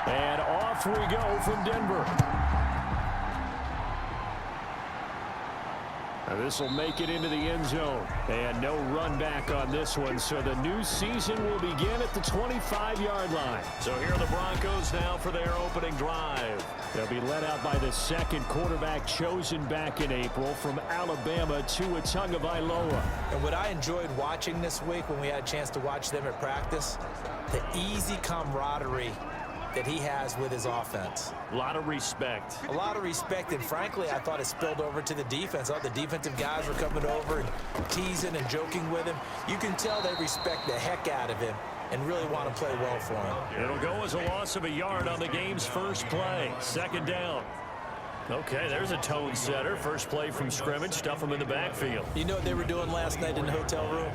And off we go from Denver. This will make it into the end zone. And no run back on this one, so the new season will begin at the 25-yard line. So here are the Broncos now for their opening drive. They'll be led out by the second quarterback chosen back in April from Alabama, Tua Tagovailoa. And what I enjoyed watching this week when we had a chance to watch them at practice, the easy camaraderie that he has with his offense. A lot of respect. A lot of respect, and frankly, I thought it spilled over to the defense. I thought the defensive guys were coming over and teasing and joking with him. You can tell they respect the heck out of him and really want to play well for him. It'll go as a loss of a yard on the game's first play. Second down. Okay, there's a tone setter. First play from scrimmage. Stuff them in the backfield. You know what they were doing last night in the hotel room?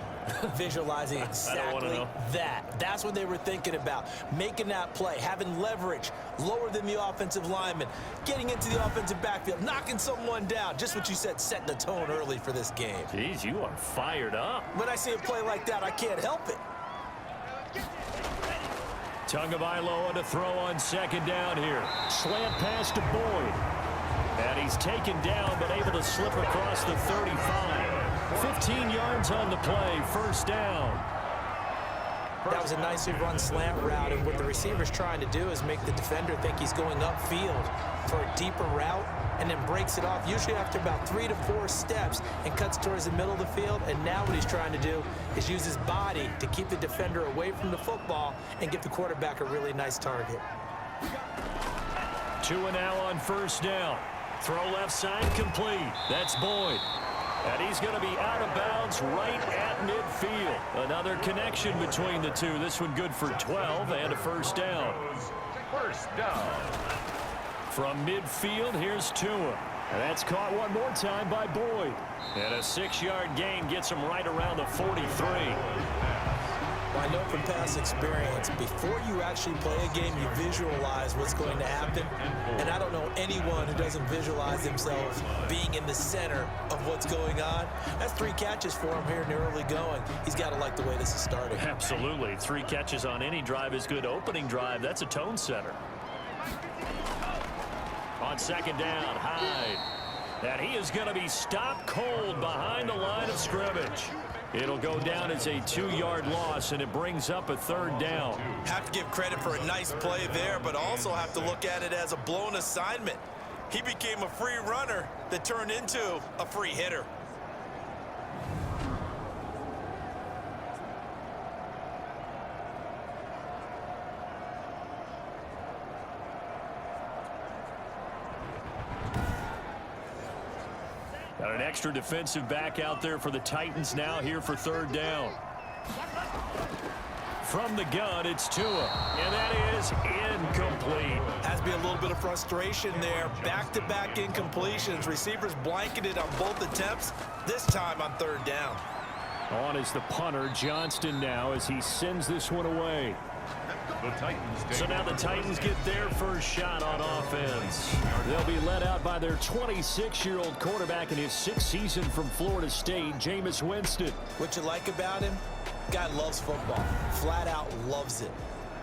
Visualizing exactly that. That's what they were thinking about. Making that play, having leverage, lower than the offensive lineman, getting into the offensive backfield, knocking someone down. Just what you said, setting the tone early for this game. Jeez, you are fired up. When I see a play like that, I can't help it. Tagovailoa to throw on second down here. Slant pass to Boyd. And he's taken down, but able to slip across the 35. 15 yards on the play, first down. That was a nicely run slant route, and what the receiver's trying to do is make the defender think he's going upfield for a deeper route, and then breaks it off, usually after about 3 to 4 steps, and cuts towards the middle of the field. And now what he's trying to do is use his body to keep the defender away from the football and give the quarterback a really nice target. Tua now on first down. Throw left side complete. That's Boyd. And he's going to be out of bounds right at midfield. Another connection between the two. This one good for 12 and a first down. First down. From midfield, here's Tua. And that's caught one more time by Boyd. And a 6-yard gain gets him right around the 43. Well, I know from past experience, before you actually play a game, you visualize what's going to happen. And I don't know anyone who doesn't visualize themselves being in the center of what's going on. That's 3 catches for him here in the early going. He's got to like the way this is starting. Absolutely. 3 catches on any drive is good. Opening drive, that's a tone setter. On second down, Hyde. And he is going to be stopped cold behind the line of scrimmage. It'll go down as a 2-yard loss, and it brings up a third down. Have to give credit for a nice play there, but also have to look at it as a blown assignment. He became a free runner that turned into a free hitter. Got an extra defensive back out there for the Titans now here for third down. From the gun, it's Tua, and that is incomplete. Has to be a little bit of frustration there. Back-to-back incompletions. Receivers blanketed on both attempts, this time on third down. On is the punter, Johnston now, as he sends this one away. So now the Titans get their first shot on offense. They'll be led out by their 26-year-old quarterback in his 6th season from Florida State, Jameis Winston. What you like about him? Guy loves football. Flat out loves it.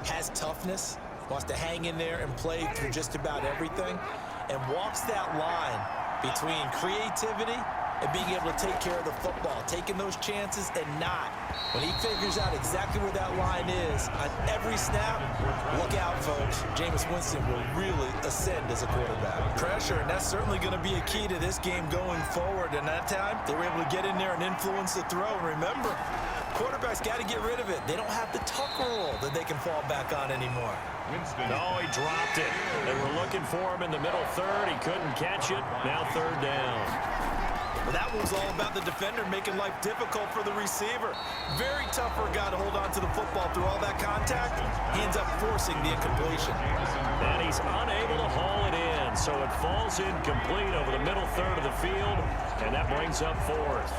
Has toughness. Wants to hang in there and play through just about everything. And walks that line between creativity and being able to take care of the football, taking those chances and not. When he figures out exactly where that line is on every snap, look out, folks. Jameis Winston will really ascend as a quarterback. Pressure, and that's certainly going to be a key to this game going forward. And that time, they were able to get in there and influence the throw. Remember, quarterbacks got to get rid of it. They don't have the tuck rule that they can fall back on anymore. Winston. No, he dropped it. They were looking for him in the middle third. He couldn't catch it. Now third down. Well, that was all about the defender making life difficult for the receiver. Very tough for a guy to hold on to the football through all that contact. He ends up forcing the incompletion. And he's unable to haul it in, so it falls incomplete over the middle third of the field, and that brings up fourth.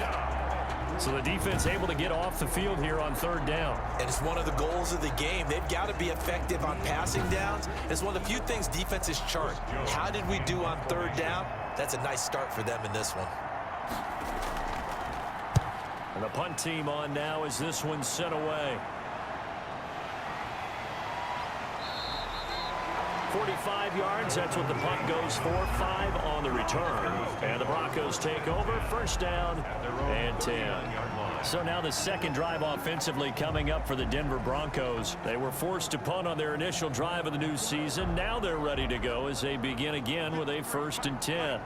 So the defense able to get off the field here on third down. And it's one of the goals of the game. They've got to be effective on passing downs. It's one of the few things defenses chart. How did we do on third down? That's a nice start for them in this one. And the punt team on now as this one's sent away. 45 yards. That's what the punt goes for. 5 on the return. And the Broncos take over. First down and 10. So now the second drive offensively coming up for the Denver Broncos. They were forced to punt on their initial drive of the new season. Now they're ready to go as they begin again with a 1st and 10.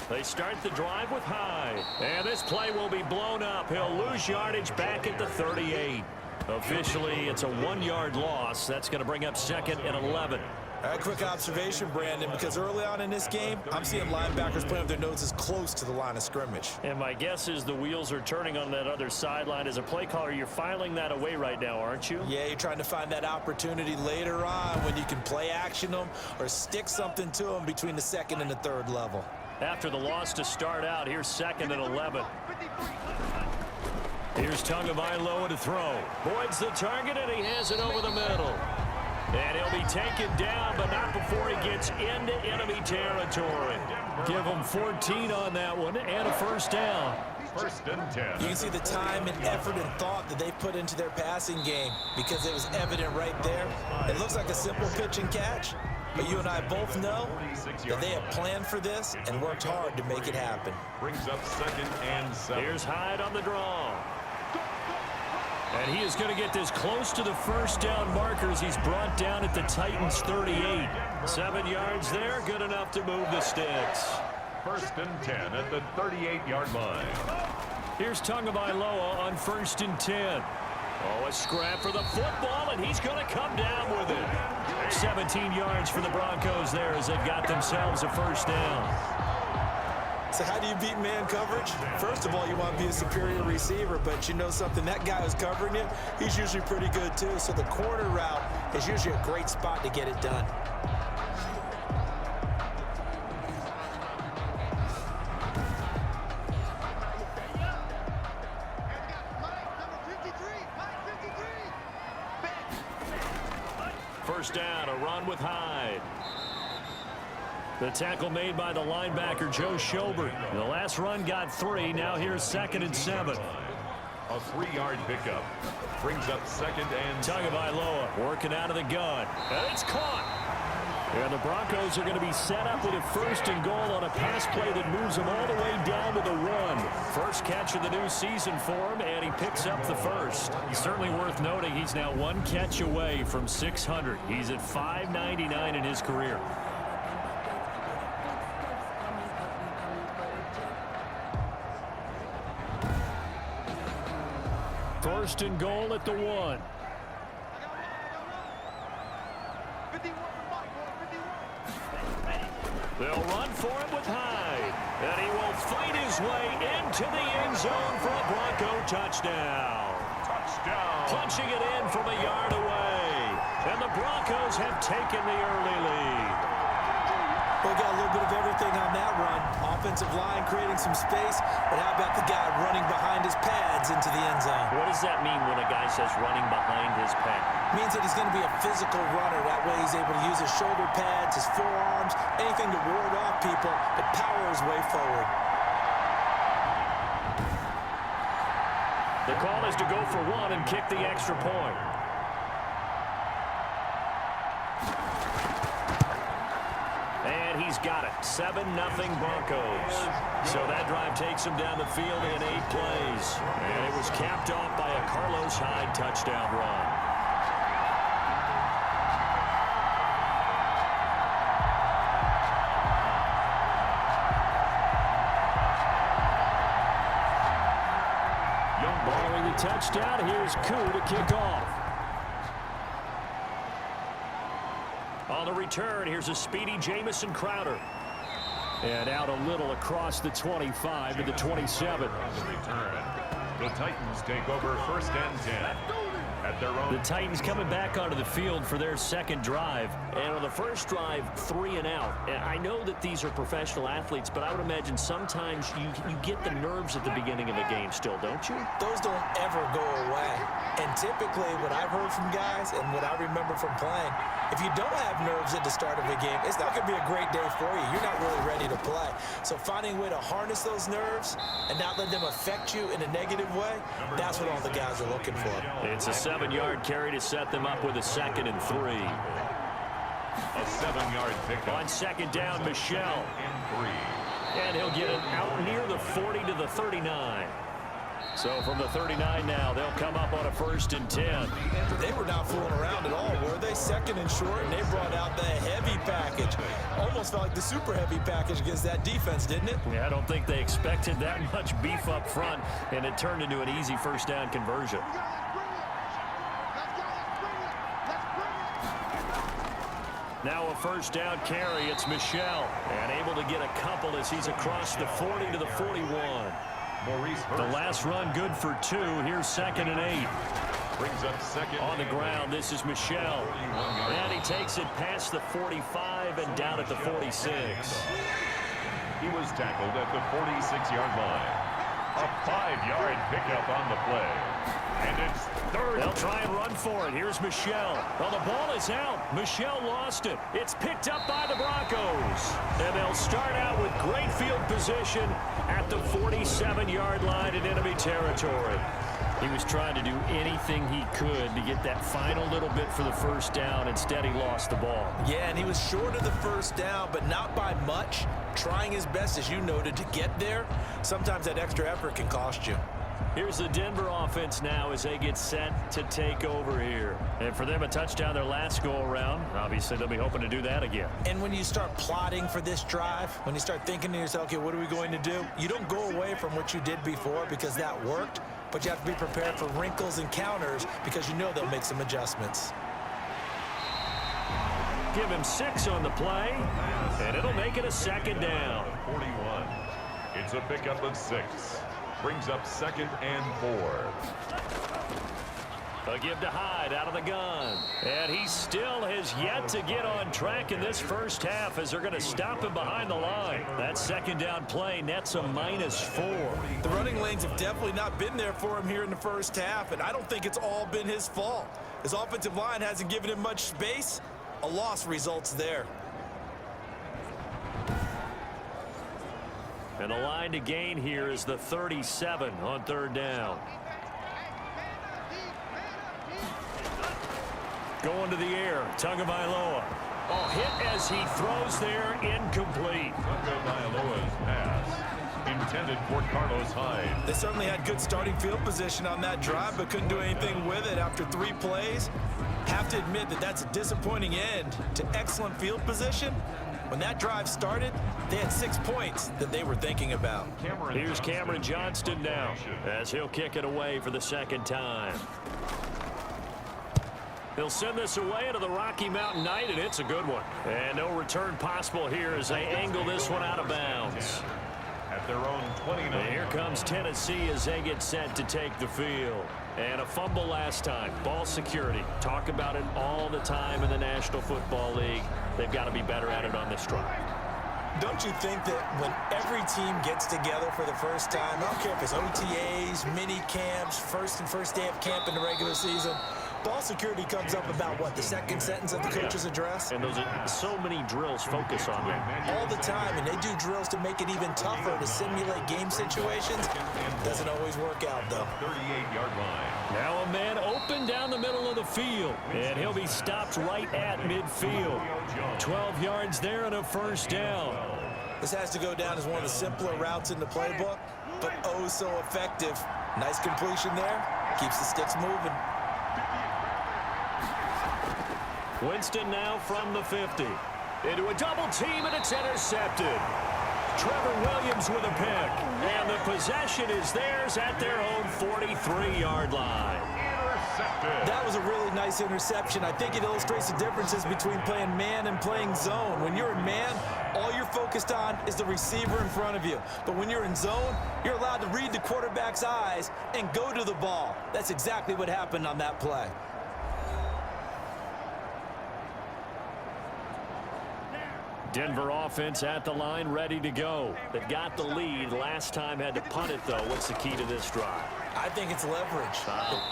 They start the drive with Hyde. And this play will be blown up. He'll lose yardage back at the 38. Officially, it's a 1-yard loss. That's going to bring up 2nd and 11. A quick observation, Brandon, because early on in this game, I'm seeing linebackers playing with their noses close to the line of scrimmage. And my guess is the wheels are turning on that other sideline. As a play caller, you're filing that away right now, aren't you? Yeah, you're trying to find that opportunity later on when you can play action them or stick something to them between the 2nd and the 3rd level. After the loss to start out, here's 2nd and 11. Here's Tagovailoa to throw. Boyd's the target, and he has it over the middle. And he'll be taken down, but not before he gets into enemy territory. Give him 14 on that one and a 1st down. 1st and 10. You can see the time and effort and thought that they put into their passing game because it was evident right there. It looks like a simple pitch and catch, but you and I both know that they have planned for this and worked hard to make it happen. Brings up 2nd and 7. Here's Hyde on the draw. And he is going to get this close to the 1st down markers. He's brought down at the Titans' 38. 7 yards there, good enough to move the sticks. 1st and 10 at the 38-yard line. Here's Tagovailoa on 1st and 10. Oh, a scrap for the football, and he's going to come down with it. 17 yards for the Broncos there as they've got themselves a 1st down. So how do you beat man coverage? First of all, you want to be a superior receiver, but you know something, that guy who's covering you, he's usually pretty good too. So the corner route is usually a great spot to get it done. First down, a run with Hyde. The tackle made by the linebacker, Joe Schobert. The last run got 3. Now here's 2nd and 7. A 3-yard pickup. Brings up 2nd and 7. Tagovailoa working out of the gun. And it's caught. And the Broncos are going to be set up with a 1st and goal on a pass play that moves them all the way down to the 1. First catch of the new season for him, and he picks up the 1st. Certainly worth noting he's now 1 catch away from 600. He's at 599 in his career. First and goal at the 1. They'll run for him with Hyde. And he will fight his way into the end zone for a Bronco touchdown. Touchdown. Punching it in from a yard away. And the Broncos have taken the early lead. We got a little bit of everything on that run. Offensive line creating some space, but how about the guy running behind his pads into the end zone? What does that mean when a guy says running behind his pad? Means that he's going to be a physical runner. That way he's able to use his shoulder pads, his forearms, anything to ward off people, but power his way forward. The call is to go for 1 and kick the extra point. And he's got it. 7-0 Broncos. So that drive takes him down the field in 8 plays. And it was capped off by a Carlos Hyde touchdown run. Following the touchdown, here's Koo to kick off. On the return, here's a speedy Jamison Crowder. And out a little across the 25 to the 27. On the return, the Titans take over 1st and 10. At their own. The Titans coming back onto the field for their second drive. And on the first drive, 3 and out. And I know that these are professional athletes, but I would imagine sometimes you get the nerves at the beginning of a game still, don't you? Those don't ever go away. And typically what I've heard from guys and what I remember from playing, if you don't have nerves at the start of a game, it's not going to be a great day for you. You're not really ready to play. So finding a way to harness those nerves and not let them affect you in a negative way, that's what all the guys are looking for. It's a 7-yard carry to set them up with a 2nd and 3. A 7-yard pickup. On 2nd down, Michel. And 3. And he'll get it out near the 40 to the 39. So from the 39 now, they'll come up on a 1st and 10. They were not fooling around at all, were they? 2nd and short, and they brought out the heavy package. Almost felt like the super heavy package against that defense, didn't it? Yeah, I don't think they expected that much beef up front, and it turned into an easy 1st down conversion. Now a 1st down carry. It's Michel, and able to get a couple as he's across the 40 to the 41. The last run good for 2. Here's 2nd and 8. Brings up 2nd. On the ground, this is Michel. And he takes it past the 45 and down at the 46. He was tackled at the 46-yard line. A 5-yard pickup on the play. And it's 3rd. They'll try and run for it. Here's Michel. Well, the ball is out. Michel lost it. It's picked up by the Broncos. And they'll start out with great field position at the 47-yard line in enemy territory. He was trying to do anything he could to get that final little bit for the 1st down. Instead, he lost the ball. Yeah, and he was short of the 1st down, but not by much. Trying his best, as you noted, to get there. Sometimes that extra effort can cost you. Here's the Denver offense now as they get set to take over here. And for them, a touchdown their last go-around. Obviously, they'll be hoping to do that again. And when you start plotting for this drive, when you start thinking to yourself, okay, what are we going to do? You don't go away from what you did before because that worked, but you have to be prepared for wrinkles and counters because you know they'll make some adjustments. Give him 6 on the play, and it'll make it a 2nd down. 41. It's a pickup of 6. Brings up 2nd and 4. A give to Hyde out of the gun. And he still has yet to get on track in this 1st half as they're going to stop him behind the line. That 2nd down play nets a -4. The running lanes have definitely not been there for him here in the 1st half, and I don't think it's all been his fault. His offensive line hasn't given him much space. A loss results there. And the line to gain here is the 37 on 3rd down. Going to the air, Tagovailoa. Oh, hit as he throws there, incomplete. Tagovailoa's pass intended for Carlos Hyde. They certainly had good starting field position on that drive, but couldn't do anything with it after 3 plays. Have to admit that that's a disappointing end to excellent field position. When that drive started, they had 6 points that they were thinking about. Here's Cameron Johnston now as he'll kick it away for the 2nd time. He'll send this away into the Rocky Mountain Night, and it's a good one. And no return possible here as they angle this one out of bounds. At their own 29. And here comes Tennessee as they get set to take the field. And a fumble last time. Ball security. Talk about it all the time in the National Football League. They've got to be better at it on this drive. Don't you think that when every team gets together for the 1st time, I don't care if it's OTAs, mini camps, first day of camp in the regular season, ball security comes up about, what, the 2nd sentence of the coach's address? And those are so many drills focus on that. All the time, and they do drills to make it even tougher to simulate game situations. Doesn't always work out, though. 38-yard line. Now a man open down the middle of the field, and he'll be stopped right at midfield. 12 yards there and a 1st down. This has to go down as one of the simpler routes in the playbook, but oh so effective. Nice completion there. Keeps the sticks moving. Winston now from the 50. Into a double team, and it's intercepted. Trevor Williams with a pick. And the possession is theirs at their own 43-yard line. Intercepted. That was a really nice interception. I think it illustrates the differences between playing man and playing zone. When you're in man, all you're focused on is the receiver in front of you. But when you're in zone, you're allowed to read the quarterback's eyes and go to the ball. That's exactly what happened on that play. Denver offense at the line, ready to go. They've got the lead. Last time had to punt it, though. What's the key to this drive? I think it's leverage.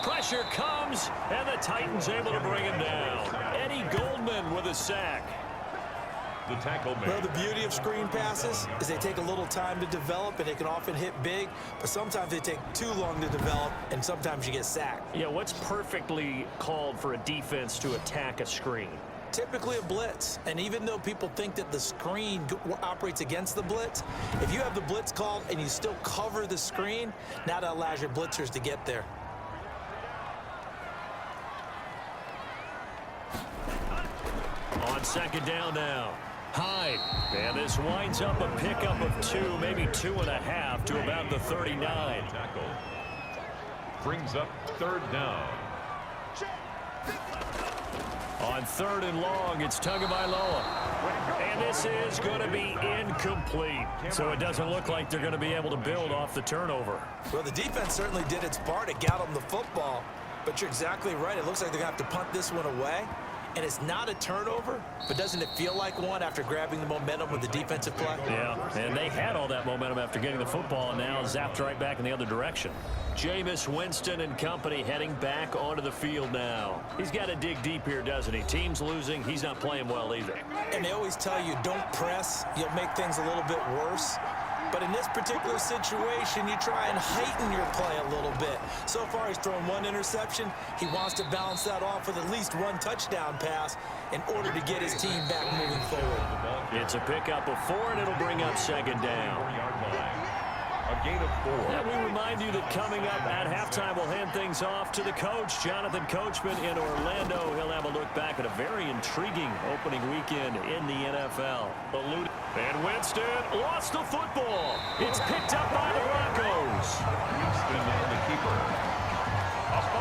Pressure comes, and the Titans able to bring him down. Eddie Goldman with a sack. the tackle made. Well, the beauty of screen passes is they take a little time to develop, and they can often hit big, but sometimes they take too long to develop, and sometimes you get sacked. Yeah, what's perfectly called for a defense to attack a screen? Typically a blitz, and even though people think that the screen operates against the blitz, if you have the blitz called and you still cover the screen, now that allows your blitzers to get there. On second down now. Hyde. And this winds up a pickup of 2, maybe 2.5 to about the 39. Tackle. Brings up third down. On third and long, it's Tagovailoa. And this is going to be incomplete. So it doesn't look like they're going to be able to build off the turnover. Well, the defense certainly did its part to get them the football, but you're exactly right. It looks like they're going to have to punt this one away. And it's not a turnover, but doesn't it feel like one after grabbing the momentum with the defensive play? Yeah, and they had all that momentum after getting the football, and now zapped right back in the other direction. Jameis Winston and company heading back onto the field now. He's got to dig deep here, doesn't he? Team's losing. He's not playing well either. And they always tell you, don't press. You'll make things a little bit worse. But in this particular situation, you try and heighten your play a little bit. So far, he's thrown 1 interception. He wants to balance that off with at least 1 touchdown pass in order to get his team back moving forward. It's a pickup of 4, and it'll bring up second down. 4-yard line. A gain of 4. And we remind you that coming up at halftime, we'll hand things off to the coach, Jonathan Coachman in Orlando. He'll have a look back at a very intriguing opening weekend in the NFL. And Winston lost the football. It's picked up by the Broncos. Winston and the keeper.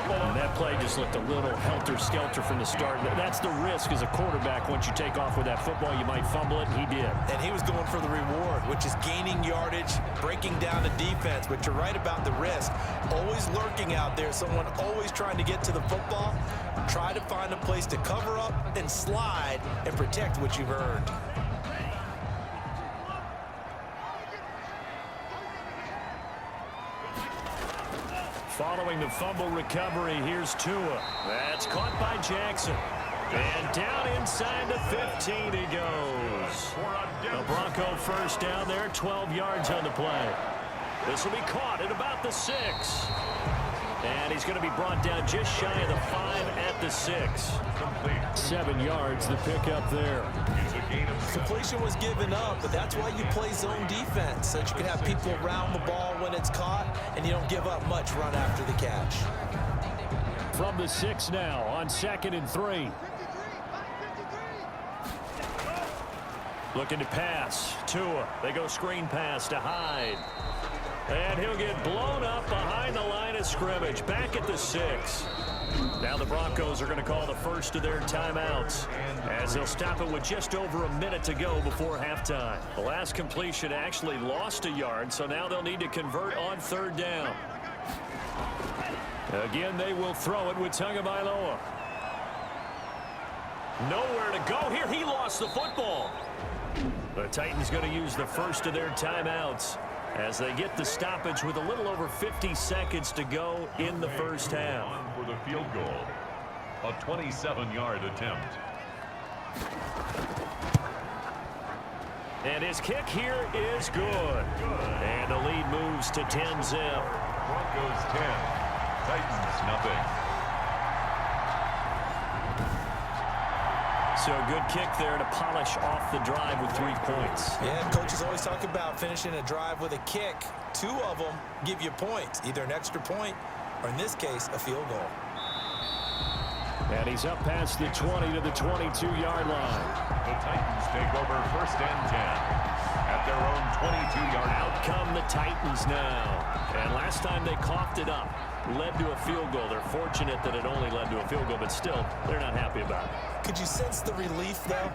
And that play just looked a little helter-skelter from the start. That's the risk as a quarterback. Once you take off with that football, you might fumble it. He did. And he was going for the reward, which is gaining yardage, breaking down the defense. But you're right about the risk. Always lurking out there. Someone always trying to get to the football. Try to find a place to cover up and slide and protect what you've earned. Following the fumble recovery, here's Tua. That's caught by Jackson. And down inside the 15 he goes. The Bronco first down there, 12 yards on the play. This will be caught at about the 6. And he's going to be brought down just shy of the 5 at the 6. Complete. 7 yards, the pickup there. It's a gain of 7. Completion was given up, but that's why you play zone defense, so that you can have people around the ball when it's caught, and you don't give up much run after the catch. From the 6 now on 2nd and 3. Looking to pass. Tua. They go screen pass to Hyde. And he'll get blown up behind the line of scrimmage. Back at the 6. Now the Broncos are going to call the first of their timeouts, as they'll stop it with just over a minute to go before halftime. The last completion actually lost a yard, so now they'll need to convert on 3rd down. Again, they will throw it with Tagovailoa. Nowhere to go here. He lost the football. The Titans going to use the first of their timeouts as they get the stoppage with a little over 50 seconds to go in the first half. For the field goal. A 27-yard attempt. And his kick here is good. And the lead moves to 10-zip. Broncos 10. Titans nothing. So a good kick there to polish off the drive with 3 points. Yeah, coaches always talk about finishing a drive with a kick. 2 of them give you points, either an extra point or, in this case, a field goal. And he's up past the 20 to the 22-yard line. The Titans take over 1st and 10 at their own 22-yard line. Out come the Titans now. And last time they coughed it up, led to a field goal. They're fortunate that it only led to a field goal, but still, they're not happy about it. Could you sense the relief, though,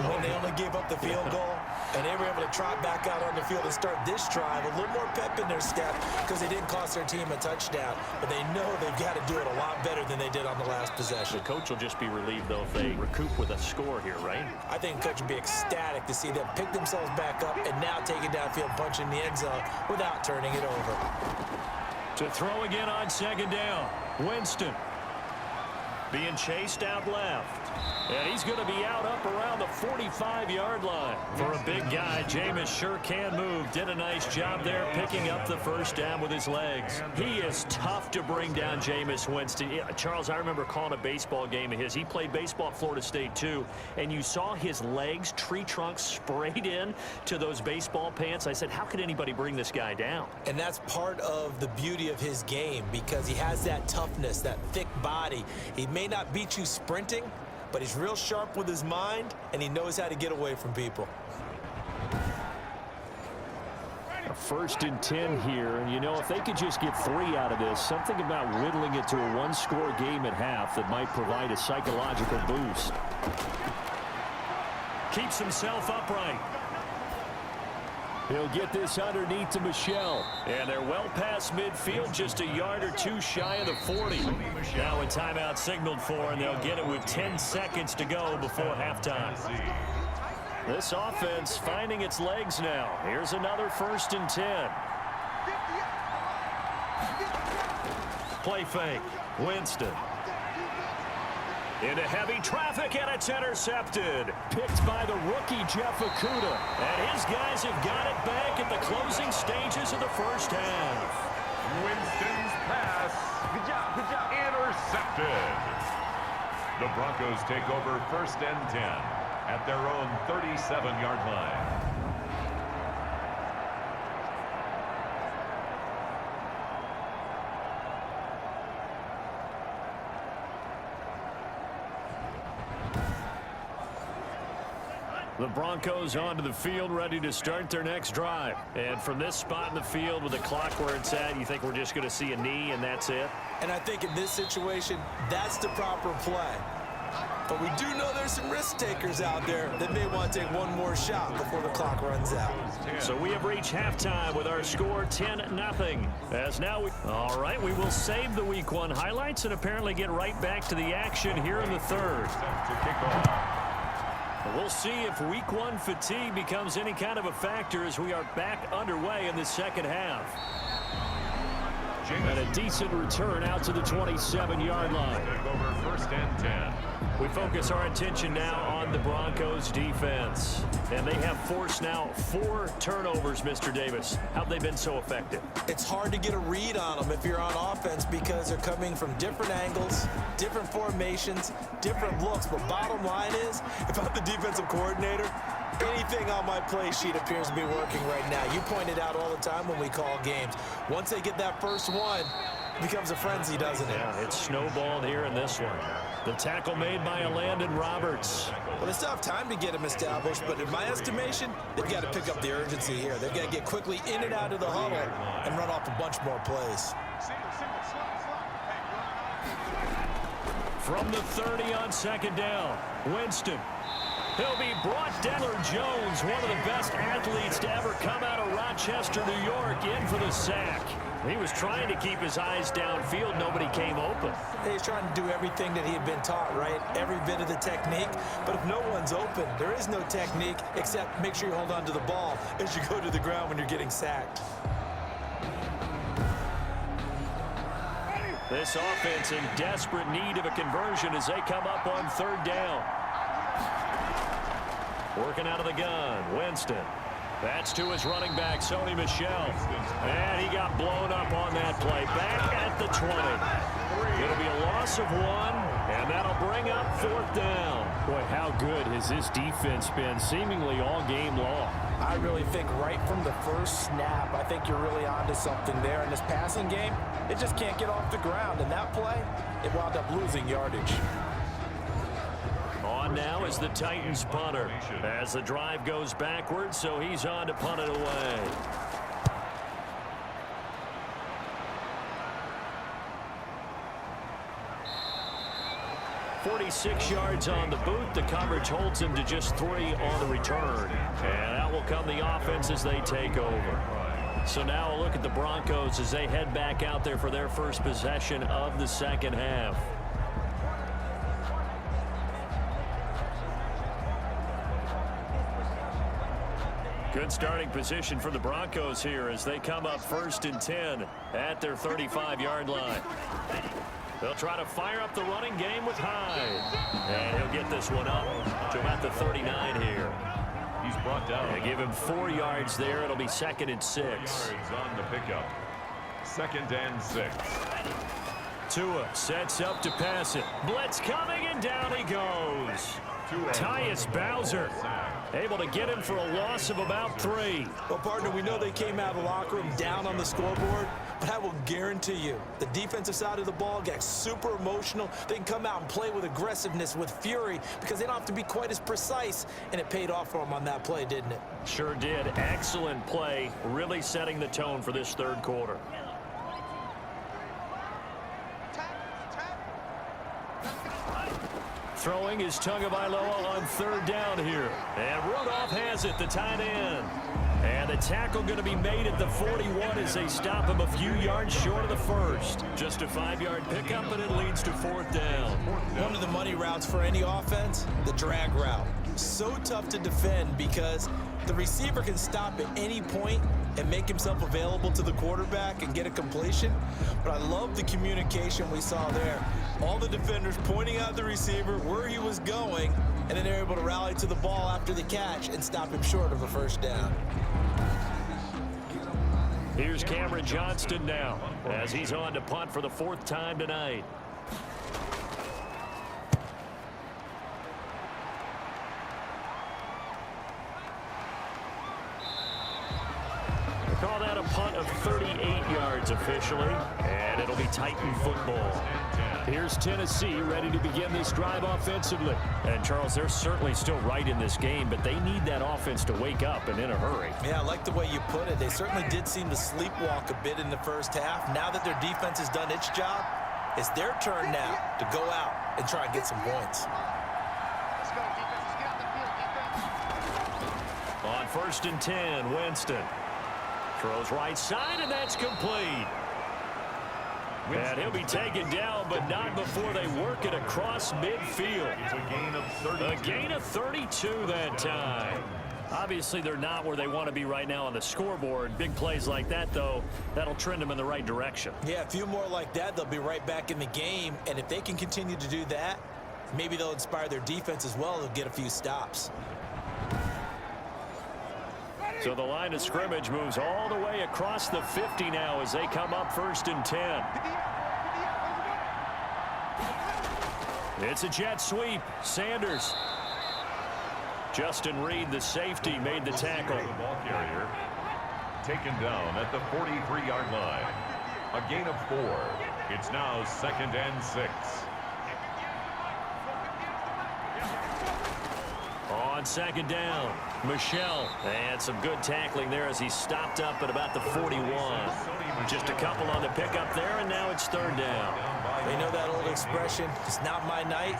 when they only gave up the field goal and they were able to trot back out on the field and start this drive? A little more pep in their step because they didn't cost their team a touchdown, but they know they've got to do it a lot better than they did on the last possession. The coach will just be relieved, though, if they recoup with a score here, right? I think the coach would be ecstatic to see them pick themselves back up and now take it downfield, punch in the end zone without turning it over. To throw again on 2nd down, Winston. being chased out left. And he's going to be out up around the 45-yard line. For a big guy, Jameis sure can move. Did a nice job there picking up the first down with his legs. He is tough to bring down, Jameis Winston. Yeah, Charles, I remember calling a baseball game of his. He played baseball at Florida State, too. And you saw his legs, tree trunks sprayed in to those baseball pants. I said, how could anybody bring this guy down? And that's part of the beauty of his game because he has that toughness, that thick body. He may not beat you sprinting, but he's real sharp with his mind, and he knows how to get away from people. A 1st and 10 here, and you know, if they could just get 3 out of this, something about whittling it to a 1-score game at half that might provide a psychological boost. Keeps himself upright. He'll get this underneath to Michel. And they're well past midfield, just a yard or 2 shy of the 40. Now a timeout signaled for, and they'll get it with 10 seconds to go before halftime. This offense finding its legs now. Here's another 1st and 10. Play fake. Winston. Into heavy traffic, and it's intercepted. Picked by the rookie, Jeff Okudah. And his guys have got it back at the closing stages of the first half. Winston's pass. Good job. Intercepted. The Broncos take over 1st and 10 at their own 37-yard line. The Broncos onto the field, ready to start their next drive. And from this spot in the field with the clock where it's at, you think we're just going to see a knee and that's it? And I think in this situation, that's the proper play. But we do know there's some risk takers out there that may want to take one more shot before the clock runs out. So we have reached halftime with our score 10-0. As now all right, we will save the Week 1 highlights and apparently get right back to the action here in the 3rd. To kick off. We'll see if Week 1 fatigue becomes any kind of a factor as we are back underway in the second half. And a decent return out to the 27-yard line. Take over 1st and 10. We focus our attention now on the Broncos defense. And they have forced now 4 turnovers, Mr. Davis. How have they been so effective? It's hard to get a read on them if you're on offense because they're coming from different angles, different formations, different looks. But bottom line is, if I'm the defensive coordinator, anything on my play sheet appears to be working right now. You point it out all the time when we call games. Once they get that first one, it becomes a frenzy, doesn't it? Yeah, it's snowballed here in this one. The tackle made by Landon Roberts. Well, they still have time to get him established, but in my estimation, they've got to pick up the urgency here. They've got to get quickly in and out of the huddle and run off a bunch more plays. From the 30 on 2nd down, Winston. He'll be brought down. Jones, one of the best athletes to ever come out of Rochester, New York, in for the sack. He was trying to keep his eyes downfield. Nobody came open. He's trying to do everything that he had been taught, right? Every bit of the technique. But if no one's open, there is no technique except make sure you hold on to the ball as you go to the ground when you're getting sacked. This offense in desperate need of a conversion as they come up on 3rd down. Working out of the gun, Winston. That's to his running back, Sony Michel. And he got blown up on that play. Back at the 20. It'll be a loss of 1, and that'll bring up 4th down. Boy, how good has this defense been seemingly all game long? I really think right from the first snap, I think you're really onto something there. In this passing game, it just can't get off the ground. And that play, it wound up losing yardage. On now is the Titans punter as the drive goes backwards, so he's on to punt it away. .46 yards on the boot. The coverage holds him to just 3 on the return. And out will come the offense as they take over. So now a look at the Broncos as they head back out there for their first possession of the second half. Good starting position for the Broncos here as they come up 1st and 10 at their 35-yard line. They'll try to fire up the running game with Hyde. And he'll get this one up to about the 39 here. He's brought down. They give him 4 yards there. It'll be 2nd and 6. Yards on the pickup. 2nd and 6. Tua sets up to pass it. Blitz coming, and down he goes. Tyus Bowser able to get him for a loss of about 3. Well, partner, we know they came out of the locker room down on the scoreboard, but I will guarantee you the defensive side of the ball got super emotional. They can come out and play with aggressiveness, with fury, because they don't have to be quite as precise, and it paid off for them on that play, didn't it? Sure did. Excellent play, really setting the tone for this 3rd quarter. Throwing is Tagovailoa on 3rd down here. And Rudolph has it, the tight end. And the tackle going to be made at the 41 as they stop him a few yards short of the 1st. Just a 5-yard pickup, and it leads to 4th down. One of the money routes for any offense, the drag route. So tough to defend because the receiver can stop at any point and make himself available to the quarterback and get a completion. But I love the communication we saw there. All the defenders pointing out the receiver where he was going, and then they're able to rally to the ball after the catch and stop him short of a 1st down. Here's Cameron Johnston now as he's on to punt for the 4th time tonight. Call that a punt of 38 yards officially, and it'll be Titan football. Here's Tennessee ready to begin this drive offensively. And, Charles, they're certainly still right in this game, but they need that offense to wake up and in a hurry. Yeah, I like the way you put it. They certainly did seem to sleepwalk a bit in the 1st half. Now that their defense has done its job, it's their turn now to go out and try and get some points. On 1st and 10, Winston throws right side, and that's complete. And he'll be taken down, but not before they work it across midfield. It's a gain of 32. A gain of 32 that time. Obviously, they're not where they want to be right now on the scoreboard. Big plays like that, though, that'll trend them in the right direction. Yeah, a few more like that, they'll be right back in the game. And if they can continue to do that, maybe they'll inspire their defense as well. They'll get a few stops. So the line of scrimmage moves all the way across the 50 now as they come up 1st and 10. It's a jet sweep. Sanders. Justin Reed, the safety, made the tackle. The ball carrier taken down at the 43-yard line. A gain of 4. It's now 2nd and 6. On 2nd down, Michelle. And some good tackling there as he stopped up at about the 41. Just a couple on the pickup there, and now it's 3rd down. They know that old expression, it's not my night.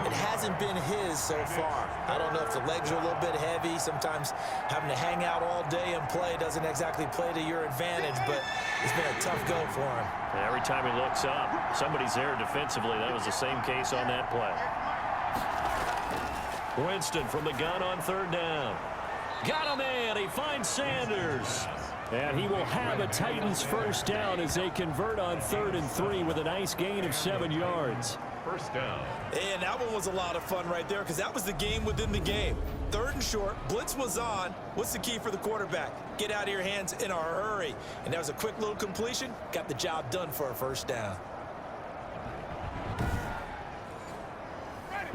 It hasn't been his so far. I don't know if the legs are a little bit heavy. Sometimes having to hang out all day and play doesn't exactly play to your advantage, but it's been a tough go for him. And every time he looks up, somebody's there defensively. That was the same case on that play. Winston from the gun on 3rd down. Got him in. He finds Sanders. And he will have a Titans 1st down as they convert on 3rd and 3 with a nice gain of 7 yards. 1st down. And that one was a lot of fun right there because that was the game within the game. 3rd and short. Blitz was on. What's the key for the quarterback? Get out of your hands in a hurry. And that was a quick little completion. Got the job done for a 1st down.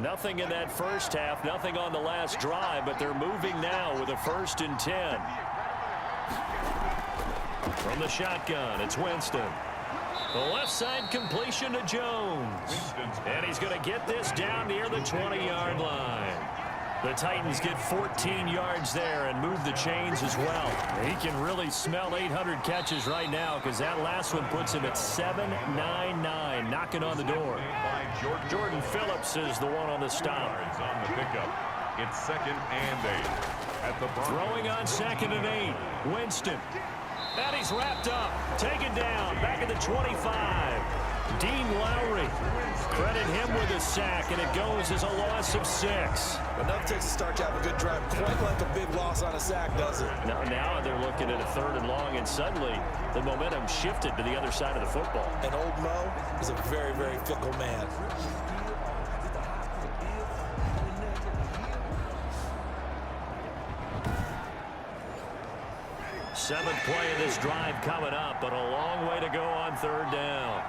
Nothing in that 1st half, nothing on the last drive, but they're moving now with a 1st and 10. From the shotgun, it's Winston. The left side completion to Jones. And he's going to get this down near the 20-yard line. The Titans get 14 yards there and move the chains as well. He can really smell 800 catches right now because that last one puts him at 799, knocking on the door. Jordan Phillips is the one on the stop. On the pickup. It's 2nd and 8. At the Broncos. Throwing on 2nd and 8. Winston. And he's wrapped up. Taken down. Back at the 25. Dean Lowry Credit him with a sack, and it goes as a loss of 6. Enough takes a start to have a good drive. Quite like a big loss on a sack, does it? Now they're looking at a 3rd and long, and suddenly the momentum shifted to the other side of the football. And old Mo is a very, very fickle man. Seventh play of this drive coming up, but a long way to go on 3rd down.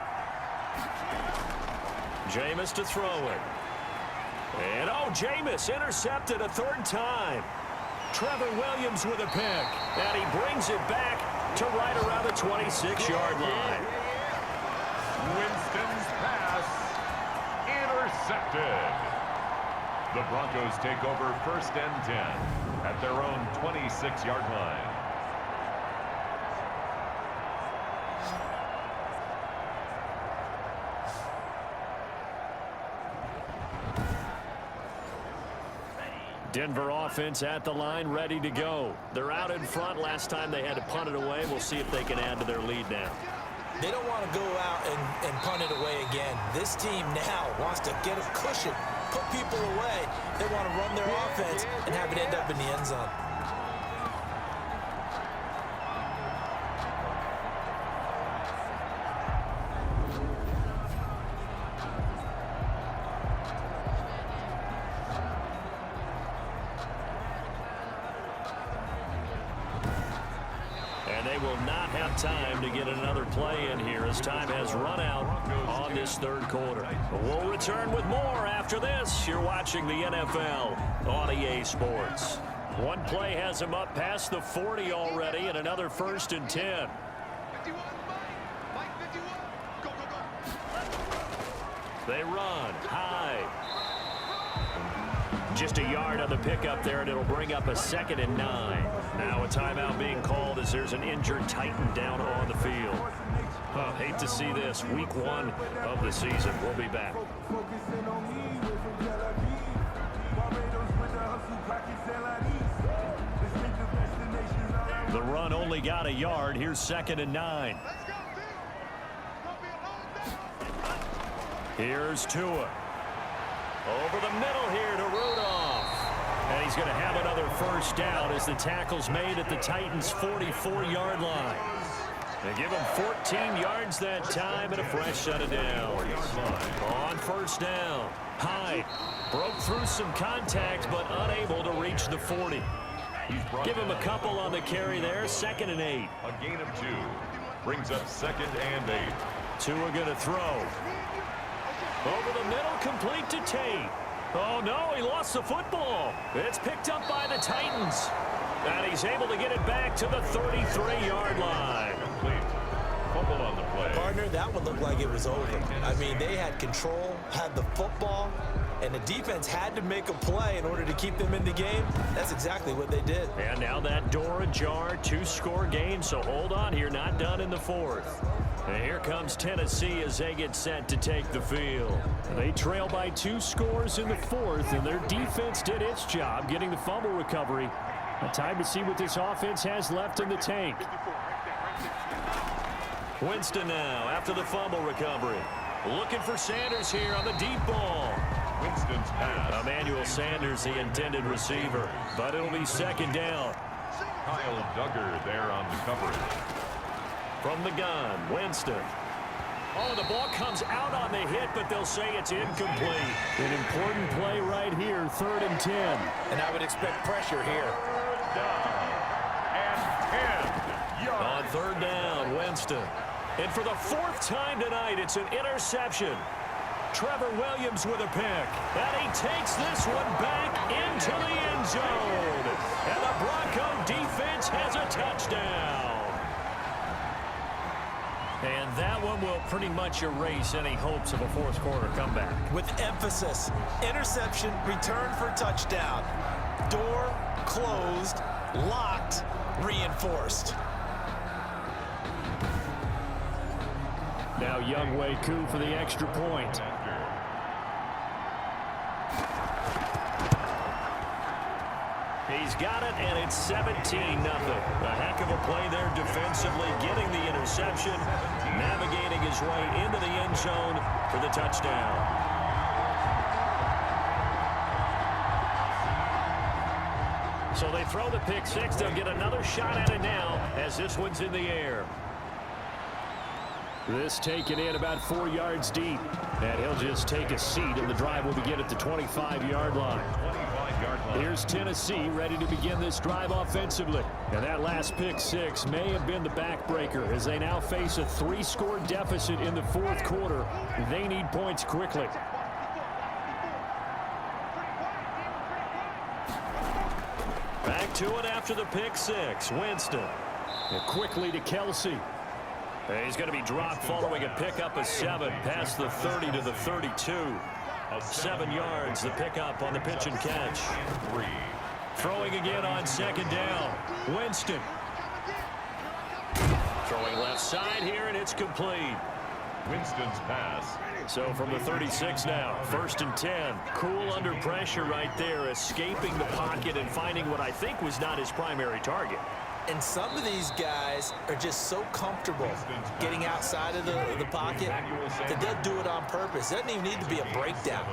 Jameis to throw it. And, Jameis intercepted a 3rd time. Trevor Williams with a pick. And he brings it back to right around the 26-yard line. Winston's pass intercepted. The Broncos take over 1st and 10 at their own 26-yard line. Denver offense at the line, ready to go. They're out in front. Last time they had to punt it away. We'll see if they can add to their lead now. They don't want to go out and punt it away again. This team now wants to get a cushion, put people away. They want to run their offense and have it end up in the end zone. And they will not have time to get another play in here as time has run out on this 3rd quarter. We'll return with more after this. You're watching the NFL on EA Sports. One play has them up past the 40 already, and another 1st and 10. They run high. Just a yard on the pickup there, and it'll bring up a 2nd and 9. Now a timeout being called as there's an injured Titan down on the field. Hate to see this. Week 1 of the season. We'll be back. The run only got a yard. Here's 2nd and 9. Here's Tua. Over the middle here to Rudolph. And he's going to have another 1st down as the tackle's made at the Titans' 44-yard line. They give him 14 yards that time and a fresh set of downs. On 1st down, Hyde broke through some contact but unable to reach the 40. Give him a couple on the carry there, 2nd and 8. A gain of 2 brings up 2nd and 8. Tua going to throw. Over the middle, complete to Tate. Oh, no, he lost the football. It's picked up by the Titans. And he's able to get it back to the 33-yard line. Complete. Fumble on the play. Partner, that one looked like it was over. I mean, they had control, had the football, and the defense had to make a play in order to keep them in the game. That's exactly what they did. And now that door ajar, 2-score game, so hold on here, not done in the 4th. And here comes Tennessee as they get set to take the field. They trail by 2 scores in the 4th, and their defense did its job getting the fumble recovery. A time to see what this offense has left in the tank. Winston now after the fumble recovery. Looking for Sanders here on the deep ball. Winston's pass. Emmanuel Sanders, the intended receiver, but it'll be 2nd down. Kyle Duggar there on the coverage. From the gun, Winston. Oh, the ball comes out on the hit, but they'll say it's incomplete. An important play right here, 3rd and 10. And I would expect pressure here. Down and 10 yards. On 3rd down, Winston. And for the 4th time tonight, it's an interception. Trevor Williams with a pick. And he takes this one back into the end zone. And the Bronco defense has a touchdown. And that one will pretty much erase any hopes of a 4th quarter comeback. With emphasis, interception, return for touchdown. Door closed, locked, reinforced. Now Younghoe Koo for the extra point. He's got it, and it's 17-0. A heck of a play there defensively, getting the interception, navigating his way into the end zone for the touchdown. So they throw the pick six. They'll get another shot at it now as this one's in the air. This taken in about 4 yards deep. And he'll just take a seat, and the drive will begin at the 25-yard line. Here's Tennessee ready to begin this drive offensively. And that last pick six may have been the backbreaker as they now face a 3-score deficit in the fourth quarter. They need points quickly. Back to it after the pick six. Winston. And quickly to Kelsey. And he's going to be dropped following a pickup of 7 past the 30 to the 32. 7 yards, the pickup on the pitch and catch. Throwing again on second down. Winston. Throwing left side here, and it's complete. Winston's pass. So from the 36 now, 1st and 10. Cool under pressure right there, escaping the pocket and finding what I think was not his primary target. And some of these guys are just so comfortable getting outside of the pocket that they'll do it on purpose. It doesn't even need to be a breakdown.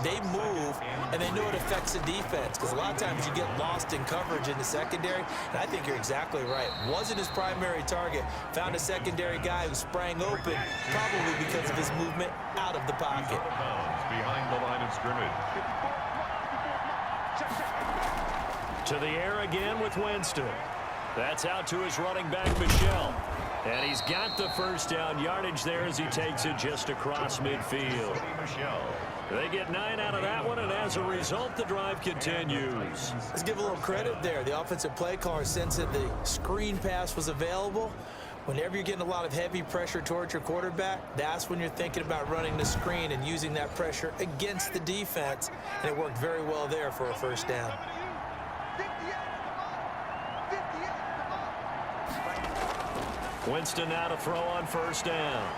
They move, and they know it affects the defense, because a lot of times you get lost in coverage in the secondary, and I think you're exactly right. Wasn't his primary target. Found a secondary guy who sprang open, probably because of his movement out of the pocket. Behind the line of scrimmage. To the air again with Winston. That's out to his running back, Michel. And he's got the first down yardage there as he takes it just across midfield. They get 9 out of that one, and as a result, the drive continues. Let's give a little credit there. The offensive play caller sensed that the screen pass was available. Whenever you're getting a lot of heavy pressure towards your quarterback, that's when you're thinking about running the screen and using that pressure against the defense. And it worked very well there for a first down. Winston now to throw on first down.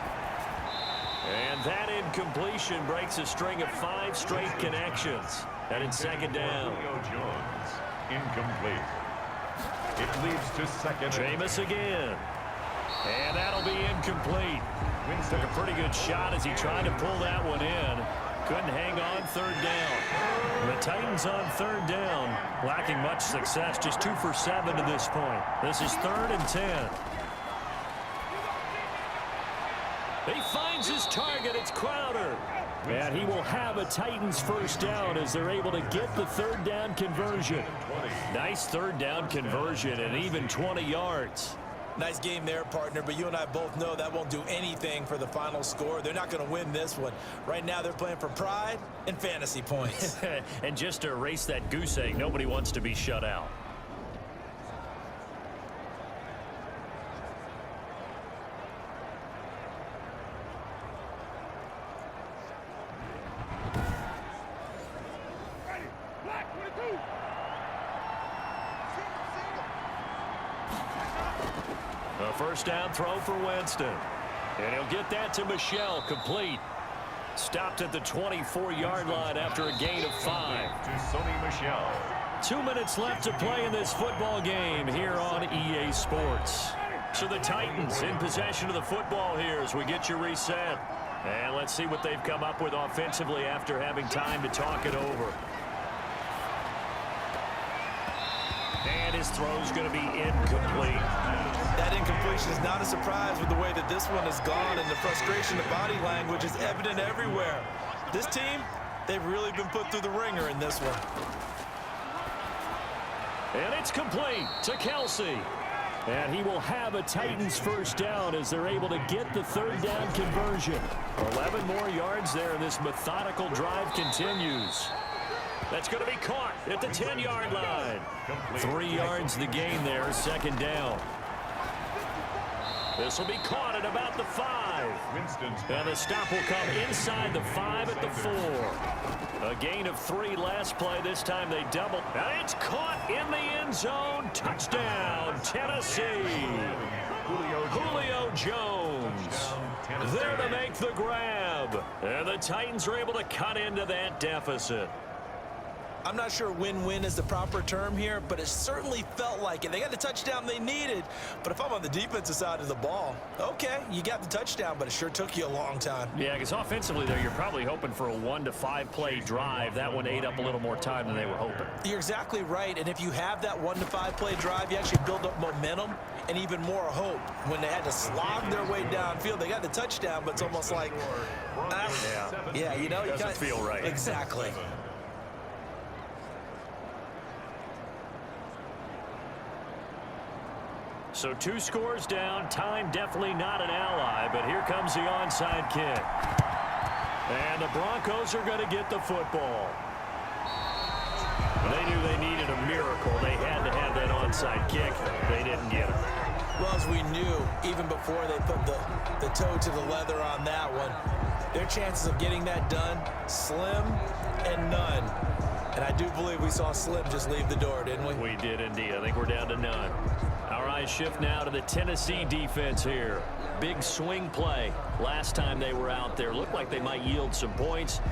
And that incompletion breaks a string of 5 straight connections. And in second down. Jones, incomplete. It leads to second. Jameis again. And that'll be incomplete. Winston took a pretty good shot as he tried to pull that one in. Couldn't hang on third down. The Titans on third down, lacking much success, just 2 for 7 to this point. This is 3rd and 10. He finds his target. It's Crowder. And he will have a Titans first down as they're able to get the third down conversion. Nice third down conversion and even 20 yards. Nice game there, partner, but you and I both know that won't do anything for the final score. They're not going to win this one. Right now they're playing for pride and fantasy points. And just to erase that goose egg, nobody wants to be shut out. A first down throw for Winston. And he'll get that to Michel, complete. Stopped at the 24-yard line after a gain of 5. To Sony Michel. 2 minutes left to play in this football game here on EA Sports. So the Titans in possession of the football here as we get you reset. And let's see what they've come up with offensively after having time to talk it over. And his throw's going to be incomplete. That incompletion is not a surprise with the way that this one has gone, and the frustration of body language is evident everywhere. This team, they've really been put through the ringer in this one. And it's complete to Kelsey. And he will have a Titans first down as they're able to get the third down conversion. 11 more yards there, and this methodical drive continues. That's going to be caught at the 10-yard line. 3 yards the gain there, second down. This will be caught at about the 5. And the stop will come inside the 5 at the 4. A gain of 3 last play. This time they double. And it's caught in the end zone. Touchdown, Tennessee. Julio Jones there to make the grab. And the Titans are able to cut into that deficit. I'm not sure win-win is the proper term here, but it certainly felt like it. They got the touchdown they needed, but if I'm on the defensive side of the ball, okay, you got the touchdown, but it sure took you a long time. Yeah, because offensively there, you're probably hoping for a 1 to 5 play drive. That one ate up a little more time than they were hoping. You're exactly right, and if you have that 1 to 5 play drive, you actually build up momentum and even more hope. When they had to slog their way downfield, they got the touchdown, but it's almost like, yeah, you know, you doesn't feel right. Exactly. So 2 scores down. Time definitely not an ally, but here comes the onside kick. And the Broncos are going to get the football. They knew they needed a miracle. They had to have that onside kick. They didn't get it. Well, as we knew, even before they put the toe to the leather on that one, their chances of getting that done, slim and none. And I do believe we saw Slim just leave the door, didn't we? We did indeed. I think we're down to none. Our eyes shift now to the Tennessee defense here. Big swing play. Last time they were out there, looked like they might yield some points.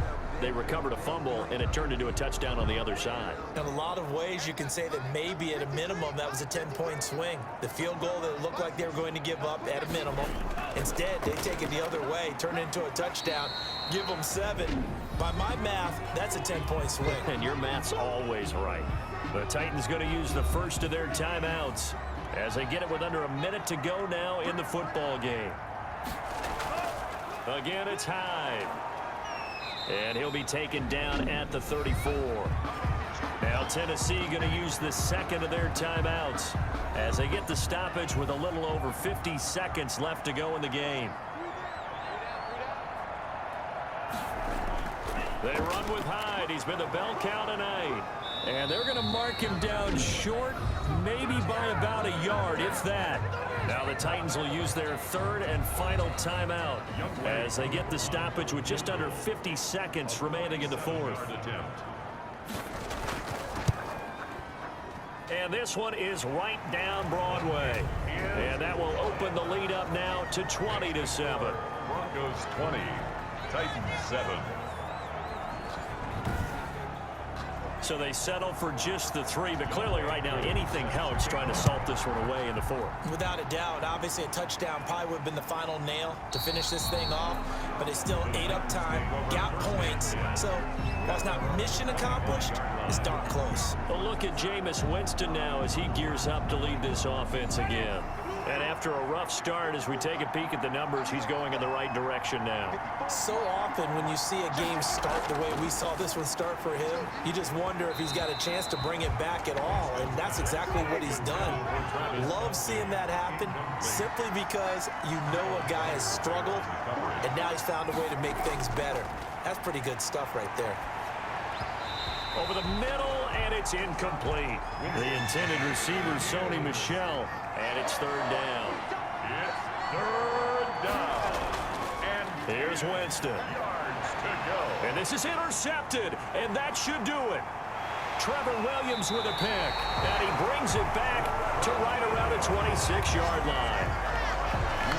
They recovered a fumble, and it turned into a touchdown on the other side. In a lot of ways, you can say that maybe at a minimum that was a 10-point swing. The field goal that looked like they were going to give up at a minimum. Instead, they take it the other way, turn it into a touchdown, give them 7. By my math, that's a 10-point swing. And your math's always right. The Titans going to use the first of their timeouts as they get it with under a minute to go now in the football game. Again, it's Hyde. And he'll be taken down at the 34. Now Tennessee going to use the second of their timeouts as they get the stoppage with a little over 50 seconds left to go in the game. They run with Hyde. He's been the bell cow tonight. And they're going to mark him down short, maybe by about a yard, if that. Now the Titans will use their third and final timeout as they get the stoppage with just under 50 seconds remaining in the fourth. And this one is right down Broadway. And that will open the lead up now to 20-7. Broncos 20, Titans 7. So they settle for just the 3, but clearly right now anything helps trying to salt this one away in the fourth. Without a doubt, obviously a touchdown probably would have been the final nail to finish this thing off, but it still ate up time, got points. So while it's not mission accomplished, it's darn close. A look at Jameis Winston now as he gears up to lead this offense again. And after a rough start, as we take a peek at the numbers, he's going in the right direction now. So often when you see a game start the way we saw this one start for him, you just wonder if he's got a chance to bring it back at all, and that's exactly what he's done. Love seeing that happen simply because you know a guy has struggled, and now he's found a way to make things better. That's pretty good stuff right there. Over the middle, and it's incomplete. The intended receiver, Sony Michel, and it's third down. It's third down. And here's Winston. Yards to go. And this is intercepted, and that should do it. Trevor Williams with a pick, and he brings it back to right around the 26-yard line.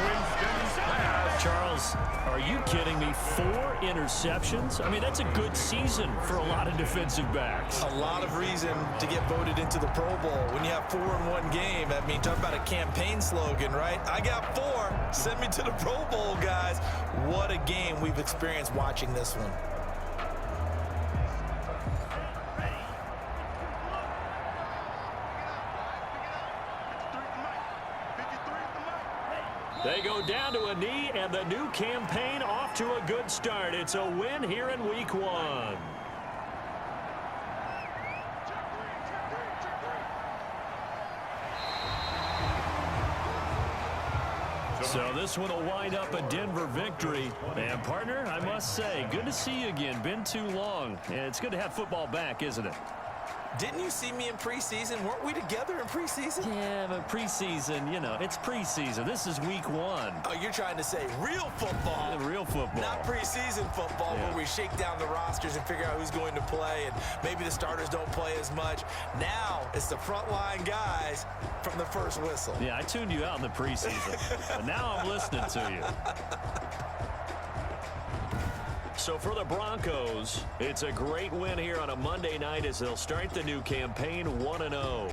Winston's pass. Charles, are you kidding me? 4 interceptions? I mean, that's a good season for a lot of defensive backs. A lot of reason to get voted into the Pro Bowl. When you have 4 in one game, I mean, talk about a campaign slogan, right? I got 4. Send me to the Pro Bowl, guys. What a game we've experienced watching this one. They go down to a knee, and the new campaign off to a good start. It's a win here in week 1. So this one will wind up a Denver victory. And partner, I must say, good to see you again. Been too long. And it's good to have football back, isn't it? Didn't you see me in preseason? Weren't we together in preseason? Yeah, but preseason, you know, it's preseason. This is week 1. Oh, you're trying to say real football. Real football. Not preseason football, Yeah. where we shake down the rosters and figure out who's going to play, and maybe the starters don't play as much. Now it's the frontline guys from the first whistle. Yeah, I tuned you out in the preseason. But now I'm listening to you. So for the Broncos, it's a great win here on a Monday night as they'll start the new campaign 1-0.